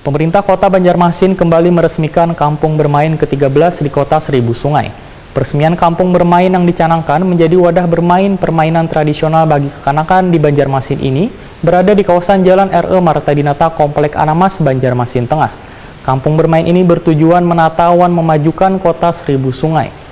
Pemerintah Kota Banjarmasin kembali meresmikan Kampung Bermain ke-13 di Kota Seribu Sungai. Peresmian Kampung Bermain yang dicanangkan menjadi wadah bermain permainan tradisional bagi kekanakan di Banjarmasin ini berada di kawasan Jalan RE Marta Dinata, Komplek Anamas, Banjarmasin Tengah. Kampung Bermain ini bertujuan menata dan memajukan Kota Seribu Sungai.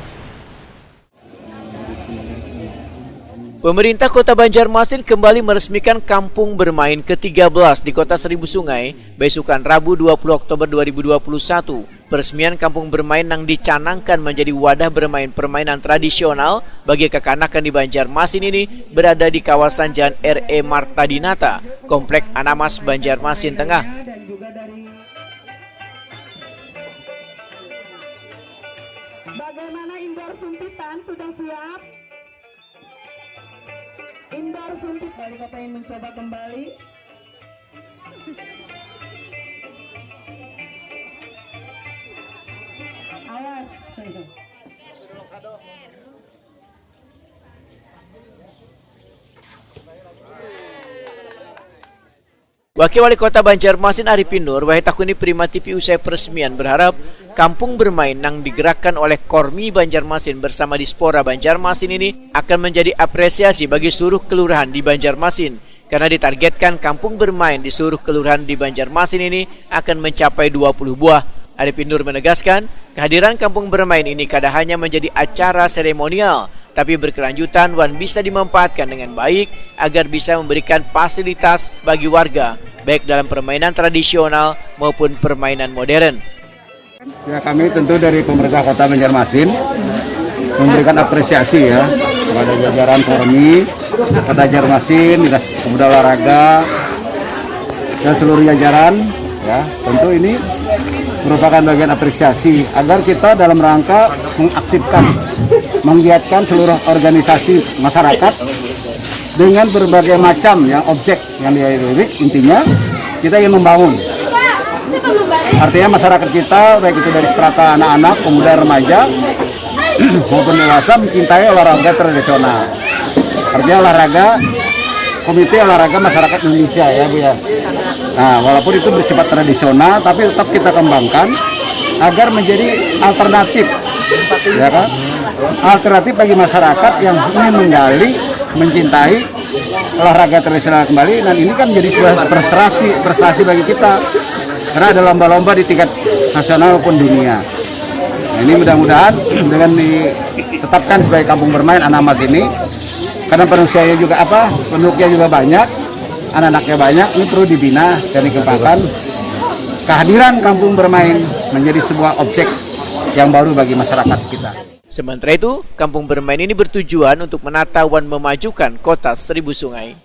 Pemerintah Kota Banjarmasin kembali meresmikan Kampung Bermain ke-13 di Kota Seribu Sungai, besukan Rabu 20 Oktober 2021. Peresmian Kampung Bermain yang dicanangkan menjadi wadah bermain permainan tradisional bagi kekanakan di Banjarmasin ini berada di kawasan Jalan RE Marta Dinata, Komplek Anamas, Banjarmasin Tengah. Bagaimana indoor sumpitan, sudah siap? Indoor sumpit, balik apa yang mencoba kembali? Awas. Wakil Wali Kota Banjarmasin Arifin Nur Wahitakuni Prima TV usai peresmian berharap Kampung Bermain yang digerakkan oleh Kormi Banjarmasin bersama Dispora Banjarmasin ini akan menjadi apresiasi bagi seluruh kelurahan di Banjarmasin karena ditargetkan Kampung Bermain di seluruh kelurahan di Banjarmasin ini akan mencapai 20 buah. Arifin Nur menegaskan kehadiran Kampung Bermain ini kada hanya menjadi acara seremonial tapi berkelanjutan dan bisa dimanfaatkan dengan baik agar bisa memberikan fasilitas bagi warga, baik dalam permainan tradisional maupun permainan modern. Ya, kami tentu dari pemerintah Kota Banjarmasin memberikan apresiasi ya kepada jajaran Kormi, Kota Banjarmasin, Dinas Pemuda Olahraga, dan seluruh jajaran. Ya, tentu ini merupakan bagian apresiasi agar kita dalam rangka mengaktifkan, menggiatkan seluruh organisasi masyarakat dengan berbagai macam yang objek yang dilirik. Intinya kita ingin membangun. Artinya masyarakat kita baik itu dari strata anak-anak, pemuda, remaja maupun dewasa mencintai olahraga tradisional. Artinya olahraga Komite Olahraga Masyarakat Indonesia ya Bu ya. Nah, walaupun itu bersifat tradisional tapi tetap kita kembangkan agar menjadi alternatif. Ya kan? Alternatif bagi masyarakat yang ingin menggali, mencintai olahraga tradisional kembali, dan ini kan menjadi sebuah prestasi bagi kita. Karena ada lomba-lomba di tingkat nasional maupun dunia. Nah, ini mudah-mudahan dengan ditetapkan sebagai Kampung Bermain Anamas ini, karena penduduknya juga banyak, anak-anaknya banyak, ini perlu dibina dan dikembangkan. Kehadiran Kampung Bermain menjadi sebuah objek yang baru bagi masyarakat kita. Sementara itu, Kampung Bermain ini bertujuan untuk menata dan memajukan Kota Seribu Sungai.